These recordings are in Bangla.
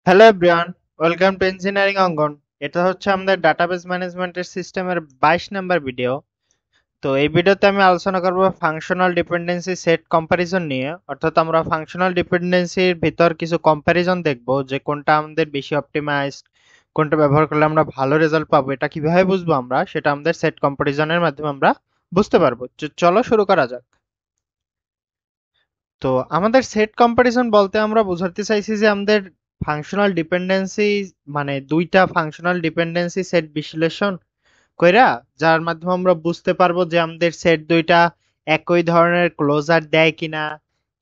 Hello everyone, welcome to engineering Angan. এটা হচ্ছে আমাদের ডাটাবেস ম্যানেজমেন্টের সিস্টেমের 22 নাম্বার ভিডিও। তো এই ভিডিওতে আমি আলোচনা করব ফাংশনাল ডিপেন্ডেন্সি সেট কম্প্যারিজন নিয়ে। অর্থাৎ আমরা ফাংশনাল ডিপেন্ডেন্সির ভিতর কিছু কম্প্যারিজন দেখব, যে কোনটা আমাদের বেশি অপটিমাইজড, কোনটা ব্যবহার করলে আমরা ভালো রেজাল্ট পাবো। এটা কিভাবে বুঝবো আমরা, সেটা আমাদের সেট কম্প্যারিজনের মাধ্যমে আমরা বুঝতে পারবো। চলো শুরু করা যাক। তো আমাদের সেট কম্পারিজন বলতে আমরা বোঝাতে চাইছি যে আমাদের ফাংশনাল ডিপেন্ডেন্সি, মানে দুইটা ফাংশনাল ডিপেন্ডেন্সি সেট বিশ্লেষণ কইরা, যার মাধ্যমে আমরা বুঝতে পারবো যে আমাদের সেট দুইটা একই ধরনের ক্লোজার দেয় কিনা,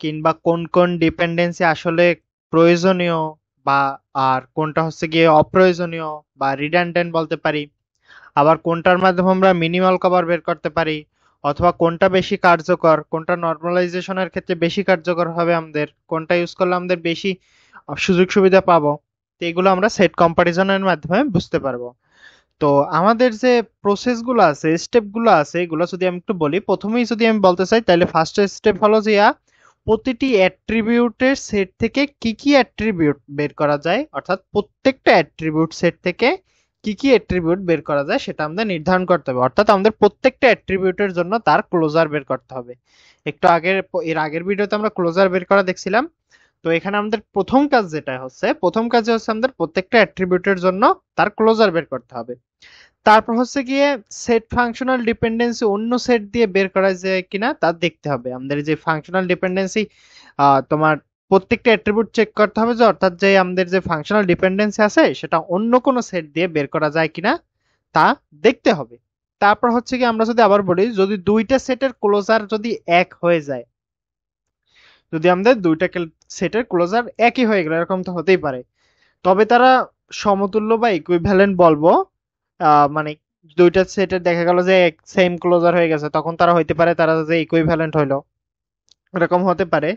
কিংবা কোন কোন ডিপেন্ডেন্সি আসলে প্রয়োজনীয় বা আর কোনটা হচ্ছে গিয়ে অপ্রয়োজনীয় বা রিডান্ডেন্ট বলতে পারি। আবার কোনটার মাধ্যমে আমরা মিনিমাল কভার বের করতে পারি, অথবা কোনটা বেশি কার্যকর, কোনটা নর্মালাইজেশনের ক্ষেত্রে বেশি কার্যকর হবে, আমাদের কোনটা ইউজ করলে আমাদের বেশি সুযোগ সুবিধা পাবো। তো এগুলো আমরা সেট কম্পারিজনের মাধ্যমে বুঝতে পারবো। তো আমাদের যে প্রসেসগুলো আছে, স্টেপগুলো আছে, এগুলো যদি আমি একটু বলি, প্রথমেই যদি আমি বলতে চাই, তাহলে ফার্স্ট স্টেপ হলো যে প্রতিটি অ্যাট্রিবিউটের সেট থেকে কি কি অ্যাট্রিবিউট বের করা যায়, অর্থাৎ প্রত্যেকটা অ্যাট্রিবিউট সেট থেকে কি কি অ্যাট্রিবিউট বের করা যায় সেটা আমাদের নির্ধারণ করতে হবে। অর্থাৎ আমাদের প্রত্যেকটা অ্যাট্রিবিউটের জন্য তার ক্লোজার বের করতে হবে। একটু আগের, এর আগের ভিডিওতে আমরা ক্লোজার বের করা দেখছিলাম। তো এখানে আমাদের প্রথম কাজ যেটা হচ্ছে, প্রথম কাজে হচ্ছে আমাদের প্রত্যেকটা অ্যাট্রিবিউটের জন্য তার ক্লোজার বের করতে হবে। তারপর হচ্ছে গিয়ে সেট ফাংশনাল ডিপেন্ডেন্সি অন্য সেট দিয়ে বের করা যায় কিনা তা দেখতে হবে। আমাদের যে ফাংশনাল ডিপেন্ডেন্সি, তোমার প্রত্যেকটা অ্যাট্রিবিউট চেক করতে হবে, যে অর্থাৎ যে আমাদের যে ফাংশনাল ডিপেন্ডেন্সি আছে সেটা অন্য কোনো সেট দিয়ে বের করা যায় কিনা তা দেখতে হবে। তারপর হচ্ছে কি, আমরা যদি আবার বলি, যদি দুইটা সেটের ক্লোজার যদি এক হয়ে যায়, যদি আমাদের দুইটা সেটের ক্লোজার একই হয়ে গেল, এরকম তো হতেই পারে, তবে তারা সমতুল্য বা ইকুইভ্যালেন্ট বলবো। মানে দুইটা সেটের দেখা গেল যে সেম ক্লোজার হয়ে গেছে, তখন তারা হইতে পারে তারা যে ইকুইভ্যালেন্ট হইলো, এরকম হতে পারে।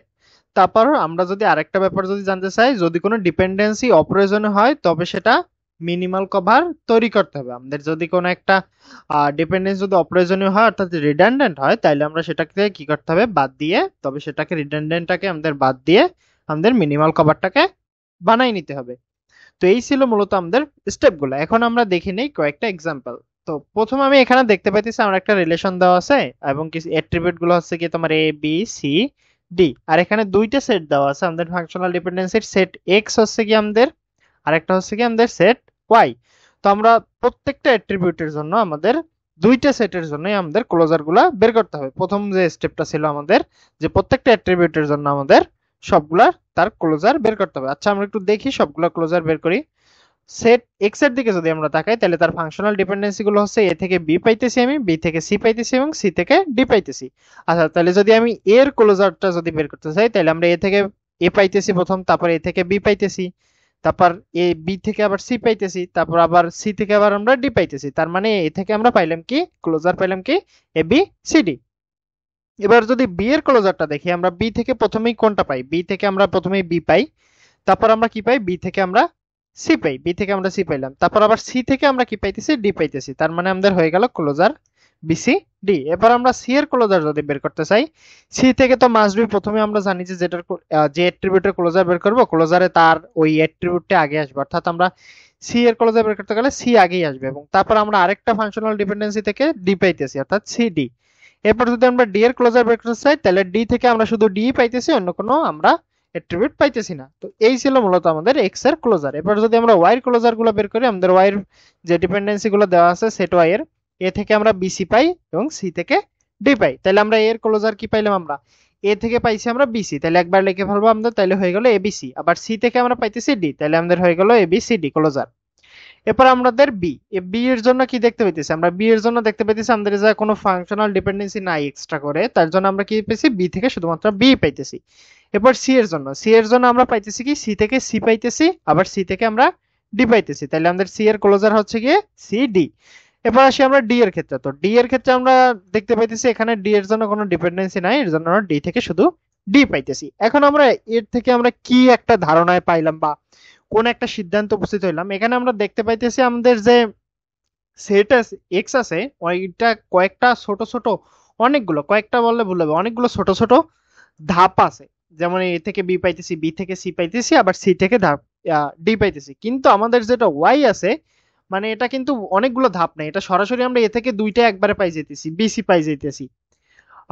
তারপর আমরা যদি আরেকটা ব্যাপার যদি জানতে চাই, যদি কোনো ডিপেন্ডেন্সি অপ্রয়োজনীয় হয় তবে সেটা মিনিমাল কভার তৈরি করতে হবে। আমাদের যদি কোনো একটা ডিপেন্ডেন্সি যদি অপ্রয়োজনীয় হয়, অর্থাৎ রিডান্ডেন্ট হয়, তাহলে আমরা সেটাকে কি করতে হবে, বাদ দিয়ে, তবে সেটাকে রিডান্ডেন্টটাকে আমাদের বাদ দিয়ে আমাদের মিনিমাল কভারটাকে বানাই নিতে হবে। তো এই ছিল মূলত আমাদের স্টেপগুলো। এখন আমরা দেখে নেই কয়েকটা এক্সাম্পল। তো প্রথম আমি এখানে দেখতে পাইতেছি আমার একটা রিলেশন দেওয়া আছে, এবং কিছু অ্যাট্রিবিউট গুলো হচ্ছে কি তোমার এ বি সি ডি, আর এখানে দুইটা সেট দেওয়া আছে আমাদের ফাংশনাল ডিপেন্ডেন্সির, সেট এক্স হচ্ছে কি আমাদের, আর একটা হচ্ছে কি আমাদের সেট ওয়াই। তো আমরা প্রত্যেকটা অ্যাট্রিবিউটের জন্য আমাদের দুইটা সেটের জন্যই আমাদের ক্লোজার গুলা বের করতে হবে। প্রথম যে স্টেপটা ছিল আমাদের, যে প্রত্যেকটা অ্যাট্রিবিউটের জন্য আমাদের সবগুলা তার ক্লোজার বের করতে হবে। আচ্ছা, আমরা একটু দেখি সবগুলা ক্লোজার বের করি। সেট এক্স এর দিকে যদি আমরা তাকাই, তাহলে তার ফাংশনাল ডিপেন্ডেন্সি গুলো হচ্ছে এ থেকে বি পাইতেছি, আমি বি থেকে সি পাইতেছি, এবং সি থেকে ডি পাইতেছি। আচ্ছা, তাহলে যদি আমি এর ক্লোজারটা যদি বের করতে চাই, তাহলে আমরা এ থেকে এ পাইতেছি প্রথম, তারপর এ থেকে বি পাইতেছি, তারপর এ বি থেকে আবার সি পাইতেছি, তারপর আবার সি থেকে আবার আমরা ডি পাইতেছি। তার মানে এ থেকে আমরা পাইলাম কি, ক্লোজার পাইলাম কি, এ বি সি ডি। এবার যদি বি এর ক্লোজারটা দেখি, আমরা বি থেকে প্রথমেই কোনটা পাই, বি থেকে আমরা প্রথমেই বি পাই, তারপর আমরা কি পাই, বি থেকে আমরা সি পাই, বি থেকে আমরা সি পাইলাম, তারপর আবার সি থেকে আমরা কি পাইতেছি, ডি পাইতেছি। তার মানে আমাদের হয়ে গেল ক্লোজার বিসি ডি। এবার আমরা সি এর ক্লোজার যদি বের করতে চাই, সি থেকে তো মাস্ট বি, প্রথমে আমরা জানি যে যেটার যে অ্যাট্রিবিউটের ক্লোজার বের করব, ক্লোজারে তার ওই অ্যাট্রিবিউটটা আগে আসবে, অর্থাৎ আমরা সি এর ক্লোজার বের করতে গেলে সি আগেই আসবে, এবং তারপর আমরা আরেকটা ফাংশনাল ডিপেন্ডেন্সি থেকে ডি পাইতেছি, অর্থাৎ সি ডি। এরপর যদি আমরা ডি এর ক্লোজার বের করতে চাই, তাহলে ডি থেকে আমরা শুধু ডি পাইতেছি, অন্য কোনো আমরা অ্যাট্রিবিউট পাইতেছি না। তো এই ছিল মূলত আমাদের এক্স এর ক্লোজার। এবার যদি আমরা ওয়াই এর ক্লোজার গুলো বের করি, আমাদের ওয়াই এর যে ডিপেন্ডেন্সি গুলো দেওয়া আছে সেট ওয়াই এর, এ থেকে আমরা বিসি পাই এবং সি থেকে ডি পাই। তাহলে আমরা এর ক্লোজার কি পাইলাম, আমরা এ থেকে পাইছি আমরা বিসি, তাহলে একবার লিখে ফেলবো আমরা, তাহলে হয়ে গেল এবিসি। আবার সি থেকে আমরা পাইতেছি ডি, তাহলে আমাদের হয়ে গেল এবিসিডি ক্লোজার। এরপর আমাদের বি, বি এর জন্য কি দেখতে পাইতেছি, আমরা বি এর জন্য দেখতে পাইতেছি আমাদের যা কোনো ফাংশনাল ডিপেন্ডেন্সি নাই এক্সট্রা করে, তার জন্য আমরা কি পেয়েছি, বি থেকে শুধুমাত্র বি পাইতেছি। এরপর সি এর জন্য, সি এর জন্য আমরা পাইতেছি কি, সি থেকে সি পাইতেছি, আবার সি থেকে আমরা ডি পাইতেছি, তাহলে আমাদের সি এর ক্লোজার হচ্ছে গিয়ে সি ডি। এরপর আসি আমরা ডি এর ক্ষেত্রে। তো ডি এর ক্ষেত্রে আমরা দেখতে পাইতেছি এখানে ডি এর জন্য কোনো ডিপেন্ডেন্সি নাই, এর জন্য আমরা ডি থেকে শুধু ডি পাইতেছি। এখন আমরা এর থেকে আমরা কি একটা ধারণায় পাইলাম বা কোন একটা সিদ্ধান্ত উপস্থিত হইলাম, এখানে আমরা দেখতে পাইতেছি আমাদের যে সেট এক্স আছে, ওইটা কয়েকটা ছোট ছোট, অনেকগুলো, কয়েকটা বললে ভুল হবে, অনেকগুলো ছোট ছোট ধাপ আছে। যেমন এ থেকে বি পাইতেছি, বি থেকে সি পাইতেছি, আবার সি থেকে ধাপ ডি পাইতেছি, কিন্তু আমাদের যেটা ওয়াই আছে মানে এটা কিন্তু অনেকগুলো ধাপ নেই, এটা সরাসরি আমরা এ থেকে দুইটা একবারে পাই যেতেছি, বিসি পাই যেতেছি।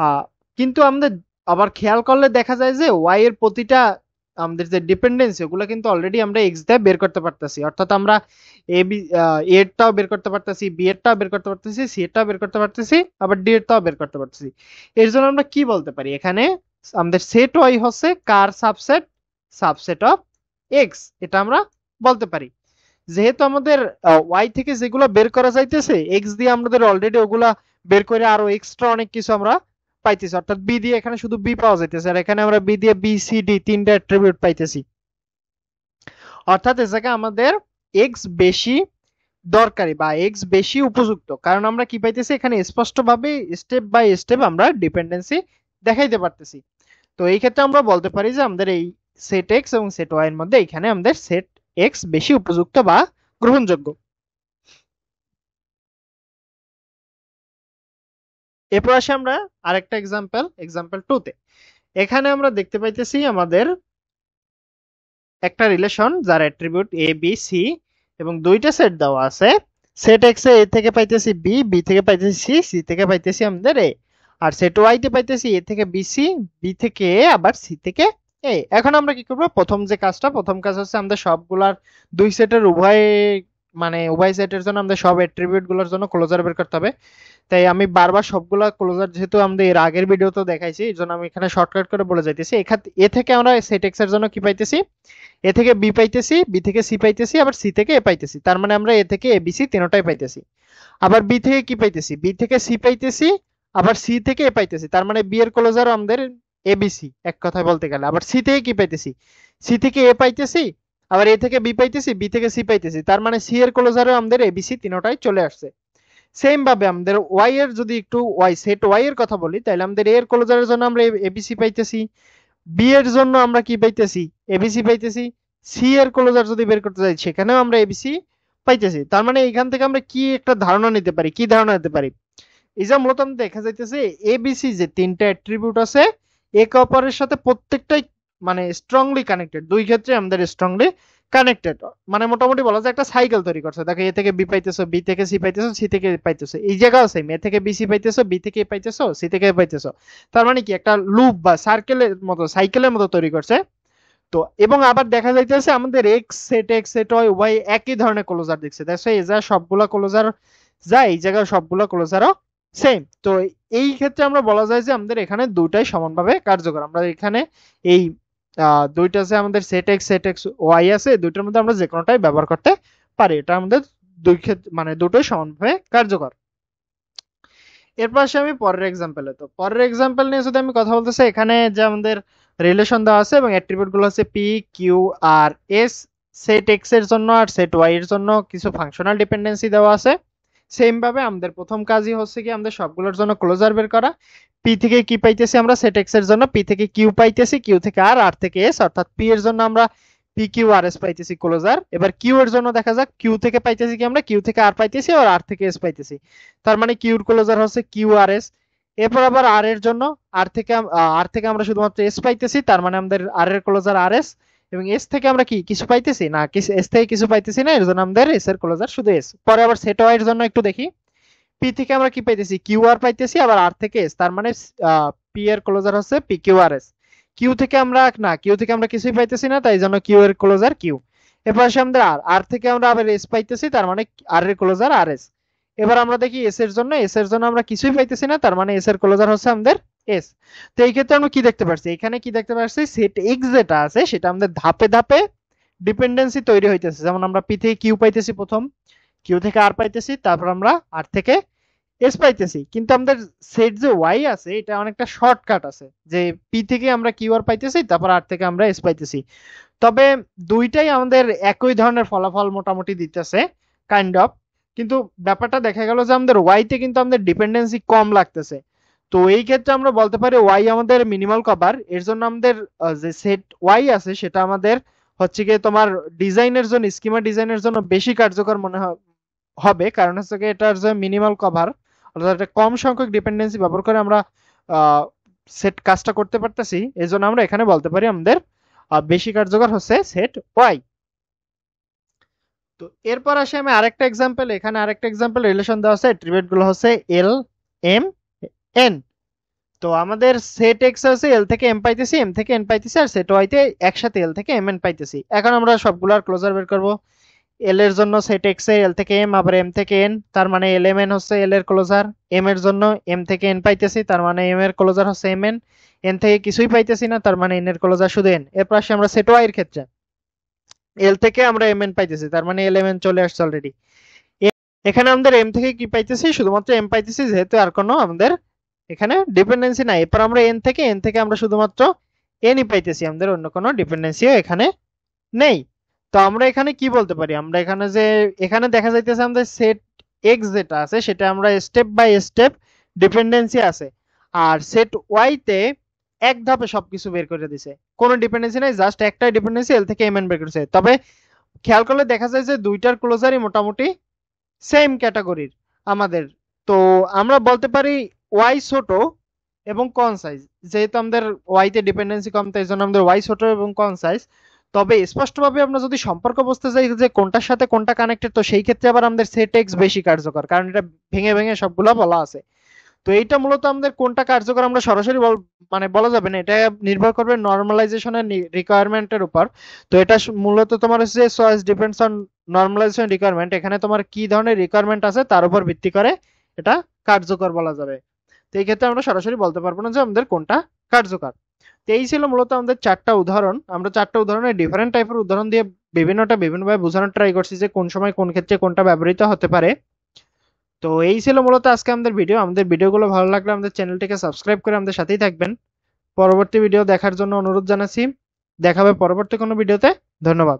আহ, কিন্তু আমাদের আবার খেয়াল করলে দেখা যায় যে ওয়াই এর প্রতিটা আমাদের যে ডিপেন্ডেন্সি ওগুলো কিন্তু অলরেডি আমরা এক্স দিয়ে বের করতে পারতেছি, অর্থাৎ আমরা এ বি এরটাও বের করতে পারতেছি, বি এরটাও বের করতে পারতেছি, সি এরটাও বের করতে পারতেছি, আবার ডি এরটাও বের করতে পারতেছি। এর জন্য আমরা কি বলতে পারি, এখানে আমাদের সেট ওয়াই হচ্ছে কার সাবসেট, সাবসেট অফ এক্স, এটা আমরা বলতে পারি। যেহেতু আমাদের ওয়াই থেকে যেগুলো বের করা যাইতেছে এক্স দিয়ে আমাদের অলরেডি ওগুলা বের করে আরো এক্সট্রা অনেক কিছু আমরা পাইতেছি, অর্থাৎ বি দিয়ে এখানে শুধু বি পাওয়া যাইতেছে, আর এখানে আমরা বি দিয়ে বি সি ডি তিনটা অ্যাট্রিবিউট পাইতেছি। অর্থাৎ এ জায়গায় আমাদের এক্স বেশি দরকারি বা এক্স বেশি উপযুক্ত, কারণ আমরা কি পাইতেছি এখানে স্পষ্টভাবে স্টেপ বাই স্টেপ আমরা ডিপেন্ডেন্সি দেখাইতে পারতেছি। তো এই ক্ষেত্রে আমরা বলতে পারি যে আমাদের এই সেট এক্স এবং সেট ওয়াই এর মধ্যে এখানে আমাদের সেট এক্স বেশি উপযুক্ত বা গ্রহণযোগ্য। এরপর আসি আমরা আরেকটা এক্সাম্পল, এক্সাম্পল 2 তে। এখানে আমরা দেখতে পাইতেছি আমাদের একটা রিলেশন যার অ্যাট্রিবিউট এ বি সি এবং দুইটা সেট দেওয়া আছে। সেট এক্স এ থেকে পাইতেছি বি, বি থেকে পাইতেছি সি, সি থেকে পাইতেছি আমাদের এ। আর সেট ওয়াই তে পাইতেছি এ থেকে বি সি, বি থেকে এ, আবার সি থেকে এ। এখন আমরা কি করব, প্রথম যে কাজটা, প্রথম কাজ হচ্ছে আমাদের সবগুলার দুই সেটের উভয় মানে উভয় সেটের জন্য আমাদের সব অ্যাট্রিবিউট গুলোর জন্য ক্লোজার বের করতে হবে। তাই আমি বারবার সবগুলা ক্লোজার যেহেতু আমাদের এর আগের ভিডিওতে দেখাইছি এর জন্য আমি এখানে শর্টকাট করে বলে যাইতেছি। এ থেকে আমরা সেট এক্স এর জন্য কি পাইতেছি, এ থেকে বি পাইতেছি, বি থেকে সি পাইতেছি, আবার সি থেকে এ পাইতেছি, তার মানে আমরা এ থেকে এ বি সি তিনটাই পাইতেছি। আবার বি থেকে কি পাইতেছি, বি থেকে সি পাইতেছি, আবার সি থেকে এ পাইতেছি, তার মানে বি এর ক্লোজার আমাদের এ বি সি এক কথায় বলতে গেলে। আবার সি থেকে কি পাইতেছি, সি থেকে এ পাইতেছি, আবার এ থেকে বি পাইতেছি, বি থেকে সি পাইতেছি, তার মানে সি এর ক্লোজারও আমাদের এ বি সি তিনটাই চলে আসছে। সেম ভাবে আমাদের ওয়াই এর যদি একটু ওয়াই সেট ওয়াই এর কথা বলি, তাহলে আমাদের এর ক্লোজারের জন্য আমরা এবিসি পাইতেছি, বি এর জন্য আমরা কি পাইতেছি, এবিসি পাইতেছি, সি এর ক্লোজার যদি বের করতে যাই সেখানেও আমরা এবিসি পাইতেছি। তার মানে এখান থেকে আমরা কি একটা ধারণা নিতে পারি, কি ধারণা নিতে পারি, এই যে মূলত দেখা যাইতেছে এবিসি যে তিনটা অ্যাট্রিবিউট আছে একে অপরের সাথে প্রত্যেকটাই মানে স্ট্রংলি কানেক্টেড, দুই ক্ষেত্রে আমাদের স্ট্রংলি কানেক্টেড, মানে মোটামুটি বলা যায় একটা সাইকেল তৈরি করছে। দেখো এ থেকে বি পাইতেছো, বি থেকে সি পাইতেছো, সি থেকে এ পাইতেছো, এই জায়গাও সেম, এ থেকে বি সি পাইতেছো, বি থেকে এ পাইতেছো, সি থেকে এ পাইতেছো। তার মানে কি একটা লুপ বা সার্কেলের মতো, সাইকেলের মতো তৈরি করছে। তো এবং আবার দেখা যাইতেছে আমাদের এক্স সেট ওয়াই উভয় একই ধরনের ক্লোজার দেখছে, দেখছো এই যা সবগুলা ক্লোজার যা এই জায়গায় সবগুলা ক্লোজারও সেম। তো এই ক্ষেত্রে আমরা বলা যায় যে আমাদের এখানে দুটাই সমানভাবে কার্যকর। আমরা এখানে এই দুইটা যে আমাদের সেট এক্স ওয়াই আছে দুইটার মধ্যে আমরা যে কোনোটাই ব্যবহার করতে পারি, এটা আমাদের দুই ক্ষেত্রে মানে দুটোই সমানভাবে কার্যকর। এরপর আসি আমি পরের এক্সাম্পলে। তো পরের এক্সাম্পল নিয়ে যদি আমি কথা বলতে চাই, এখানে যে আমাদের রিলেশন দেওয়া আছে এবং অ্যাট্রিবিউট গুলো হচ্ছে P Q R S, set x এর জন্য আর সেট ওয়াই এর জন্য কিছু ফাংশনাল ডিপেন্ডেন্সি দেওয়া আছে। সেম ভাবে আমাদের প্রথম কাজই হচ্ছে কি আমাদের সবগুলোর জন্য ক্লোজার বের করা। পি থেকে কি পাইতেছি আমরা সেট এক্স এর জন্য, পি থেকে কিউ পাইতেছি, কিউ থেকে আর, আর থেকে এস, অর্থাৎ পি এর জন্য আমরা পি কিউ আর এস পাইতেছি ক্লোজার। এবার কিউ এর জন্য দেখা যাক, কিউ থেকে পাইতেছি কি আমরা, কিউ থেকে আর পাইতেছি আর আর থেকে এস পাইতেছি, তার মানে কিউর ক্লোজার হচ্ছে কিউ আর এস। এরপর আবার আর এর জন্য, আর থেকে আমরা শুধুমাত্র এস পাইতেছি, তার মানে আমাদের আর এর ক্লোজার আর এস। এবং এস থেকে আমরা কি কিছু পাইতেছি না, এস থেকে কিছু পাইতেছি না, এর জন্য আমাদের এস এর ক্লোজার শুধু এস। পরে আবার সেট ওয়াই এর জন্য একটু দেখি, পি থেকে আমরা কি পাইতেছি, কিউ আর পাইতেছি, আবার আর থেকে এস, তার মানে পি এর ক্লোজার হচ্ছে P Q R S. Q থেকে আমরা না, কিউ থেকে আমরা কিছুই পাইতেছি না, তাই জন্য কিউ এর ক্লোজার কিউ। এরপর আসে আমাদের আর, আর থেকে আমরা আবার এস পাইতেছি, তার মানে আর এর ক্লোজার আর এস। এবার আমরা দেখি এস এর জন্য, এস এর জন্য আমরা কিছুই পাইতেছি না, তার মানে এস এর ক্লোজার হচ্ছে আমাদের এস। তো এই ক্ষেত্রে আমরা কি দেখতে পাচ্ছি, এখানে কি দেখতে পাচ্ছি, সেট এক্স যেটা আছে সেটা আমাদের ধাপে ধাপে ডিপেন্ডেন্সি তৈরি হইতেছে। যেমন আমরা পি থেকে কিউ পাইতেছি প্রথম, কিউ থেকে আর পাইতেছি, তারপর আমরা আর থেকে এস পাইতেছি। কিন্তু আমাদের সেট যে ওয়াই আছে এটা অনেকটা শর্টকাট আছে, যে পি থেকে আমরা কিউ আর পাইতেছি, তারপর আর থেকে আমরা এস পাইতেছি। তবে দুইটাই আমাদের একই ধরনের ফলাফল মোটামুটি দিতেছে কাইন্ড অফ, কিন্তু ব্যাপারটা দেখা গেল যে আমাদের ওয়াই তে কিন্তু আমাদের ডিপেন্ডেন্সি কম লাগতেছে। তো এই ক্ষেত্রে আমরা বলতে পারি ওয়াই আমাদের মিনিমাল কভার। এর জন্য আমাদের যে সেট ওয়াই আছে সেটা আমাদের হচ্ছে গিয়ে তোমার ডিজাইনের জন্য, স্কিমা ডিজাইনের জন্য বেশি কার্যকর মনে হবে, কারণ হচ্ছে গিয়ে এটার যে মিনিমাল কভার, অর্থাৎ একটা কম সংখ্যক ডিপেন্ডেন্সি ব্যবহার করে আমরা সেট কাজটা করতে পারতেছি। এই জন্য আমরা এখানে বলতে পারি আমাদের বেশি কার্যকর হচ্ছে সেট ওয়াই। তো এরপর আসি আমি আরেকটা এক্সাম্পল, এখানে আরেকটা এক্সাম্পল রিলেশন দেওয়া আছে, অ্যাট্রিবিউট গুলো হচ্ছে এল এম এন। তো আমাদের সেট এক্স আছে, এল থেকে এম পাইতেছি, এম থেকে এন পাইতেছি, আর সেট ওয়াইতে একসাথে এল থেকে এম এন পাইতেছি। এখন আমরা সবগুলোর ক্লোজার বের করব। এল এর জন্য সেট এক্স এ এল থেকে এম, আবার এম থেকে এন, তার মানে এল এম এন হচ্ছে এল এর ক্লোজার। এম এর জন্য এম থেকে এন পাইতেছি, তার মানে এম এর ক্লোজার হচ্ছে এম এন। এন থেকে কিছুই পাইতেছি না, তার মানে এন এর ক্লোজার শুধু এন। এরপর আসি আমরা সেট ওয়াই এর ক্ষেত্রে, এল থেকে আমরা এম এন পাইতেছি, তার মানে এল এম এন চলে আসছে অলরেডি। এখানে আমাদের এম থেকে কি পাইতেছি, শুধুমাত্র এম পাইতেছি, যেহেতু আর কোনো আমাদের এখানে ডিপেন্ডেন্সি নাই। এরপর আমরা এন থেকে আমরা শুধুমাত্র এনই পাইতেছি, আমাদের অন্য কোনো ডিপেন্ডেন্সিও এখানে নেই। তো আমরা এখানে কি বলতে পারি, আমরা এখানে যে এখানে দেখা যাইতেছে আমাদের সেট এক্স যেটা আছে সেটা আমরা স্টেপ বাই স্টেপ ডিপেন্ডেন্সি আছে, আর সেট ওয়াই তে এক ধাপে সবকিছু বের করে দিছে, কোনো ডিপেন্ডেন্সি নাই, জাস্ট একটাই ডিপেন্ডেন্সি, এল থেকে এম এন বের করেছে। তবে খেয়াল করলে দেখা যায় যে দুইটার ক্লোজারই মোটামুটি সেম ক্যাটাগরির আমাদের। তো আমরা বলতে পারি ওয়াই ছোট এবং কনসাইজ, যেহেতু আমাদের ওয়াই তে ডিপেন্ডেন্সি কম, তাই জন্য আমাদের ওয়াই ছোট এবং কনসাইজ। তবে স্পষ্টভাবে আমরা যদি সম্পর্ক বুঝতে চাই যে কোনটার সাথে কোনটা কানেক্টেড, তো সেই ক্ষেত্রে আবার আমাদের সেট এক্স বেশি কার্যকর, কারণ এটা ভেঙে ভেঙে সবগুলো বলা আছে। তো এইটা মূলত আমাদের কোনটা কার্যকর আমরা সরাসরি মানে বলা যাবে না, এটা নির্ভর করবে নর্মালাইজেশনের রিকোয়ারমেন্টের উপর। তো এটা মূলত তোমার হচ্ছে choice depends on normalisation requirement, এখানে তোমার কি ধরনের রিকোয়ারমেন্ট আছে তার উপর ভিত্তি করে এটা কার্যকর বলা যাবে। তো এই ক্ষেত্রে আমরা সরাসরি বলতে পারবো না যে আমাদের কোনটা কার্যকর। তো এই ছিল মূলত আমাদের চারটা উদাহরণ। আমরা চারটা উদাহরণের ডিফারেন্ট টাইপের উদাহরণ দিয়ে বিভিন্নটা বিভিন্নভাবে বোঝানোর ট্রাই করছি যে কোন সময় কোন ক্ষেত্রে কোনটা ব্যবহৃত হতে পারে। তো এই ছিল মূলত আজকে আমাদের ভিডিও। আমাদের ভিডিওগুলো ভালো লাগলে আমাদের চ্যানেলটিকে সাবস্ক্রাইব করে আমাদের সাথেই থাকবেন। পরবর্তী ভিডিও দেখার জন্য অনুরোধ জানাচ্ছি। দেখা হবে পরবর্তী কোনো ভিডিওতে। ধন্যবাদ।